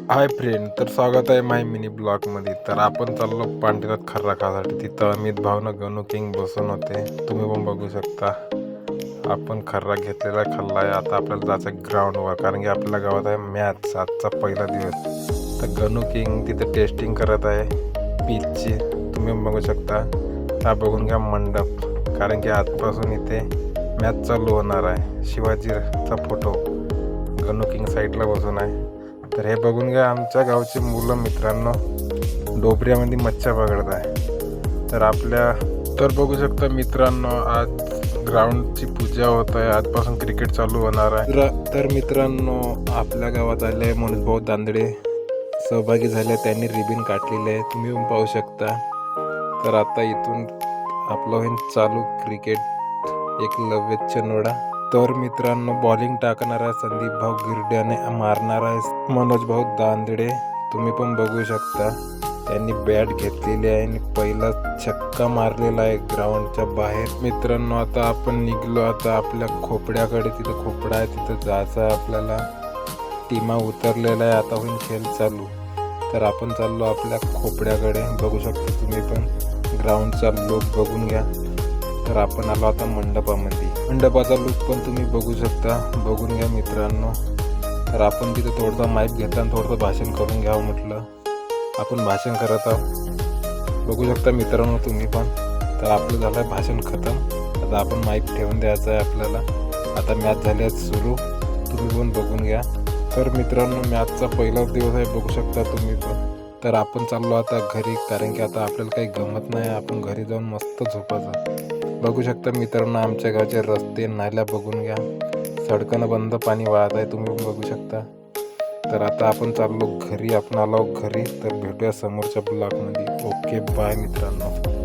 Hi friend, तर स्वागत आहे माय मिनी ब्लॉगमध्ये. तर आपण चाललो पांढऱ्यात खर्रा खासाठी. तिथं अमित भावनं गणू किंग बसून होते, तुम्ही पण बघू शकता. आपण खर्रा घेतलेला खाल्ला आहे. आता आपल्याला जायचं आहे ग्राउंडवर, कारण की आपल्या गावात आहे मॅच. आजचा पहिला दिवस. तर गणू किंग तिथं टेस्टिंग करत आहे पीचची, तुम्ही बघू शकता. हा बघून घ्या मंडप, कारण की आजपासून इथे मॅच चालू होणार आहे. शिवाजीचा फोटो गणू किंग साईडला बसून आहे. तर हे बघून घ्या, आमच्या गावची मुलं मित्रांनो डोबऱ्यामध्ये मच्छा पकडत आहे. तर बघू शकता मित्रांनो, आज ग्राउंडची पूजा होत आहे. आजपासून क्रिकेट चालू होणार आहे. तर मित्रांनो, आपल्या गावात आले मनोज भाऊ दांदडे सहभागी झाले. त्यांनी रिबिन काढलेले आहे, तुम्ही पण पाहू शकता. तर आता इथून आपलं होईल चालू क्रिकेट एकलव्य चनोडा. तर मित्रांनो, बॉलिंग टाकणार आहे संदीप भाऊ गिरड्याने, मारणार आहे मनोज भाऊ दांदडे, तुम्ही पण बघू शकता. त्यांनी बॅट घेतलेली आहे आणि पहिला छक्का मारलेला आहे ग्राउंडच्या बाहेर. मित्रांनो, आता आपण निघलो आता आपल्या खोपड्याकडे. तिथं खोपडा आहे, तिथं जायचं आहे आपल्याला. टीमा उतरलेला आहे, आता होईल खेळ चालू. तर आपण चाललो आपल्या खोपड्याकडे, बघू शकता तुम्ही पण. ग्राउंडचा लुक बघून घ्या. तर आपण आलो आता मंडपामध्ये. मंडपाचा लुक पण तुम्ही बघू शकता, बघून घ्या मित्रांनो. तर आपण तिथे थोडंसं माईक घेतला आणि थोडंसं भाषण करून घ्यावं म्हटलं. आपण भाषण करत आहोत, बघू शकता मित्रांनो तुम्ही पण. तर आपलं झालं आहे भाषण खतम. आता आपण माईक ठेवून द्यायचं आहे आपल्याला. आता मॅच झाली आहे सुरू, तुम्ही पण बघून घ्या. तर मित्रांनो, मॅचचा पहिलाच दिवस आहे, बघू शकता तुम्ही पण. तर आपण चाललो आता घरी, कारण की आता आपल्याला काही गमत नाही. आपण घरी जाऊन मस्त झोपायचं. बघू शकता मित्रांनो, आमच्या गावचे रस्ते नाल्या बघून घ्या. सडकनं बंद पाणी वाहत आहे, तुम्ही पण बघू शकता. तर आता आपण चाललो घरी, आपण आलो घरी. तर भेटूया समोरच्या ब्लॉगमध्ये. ओके, बाय मित्रांनो.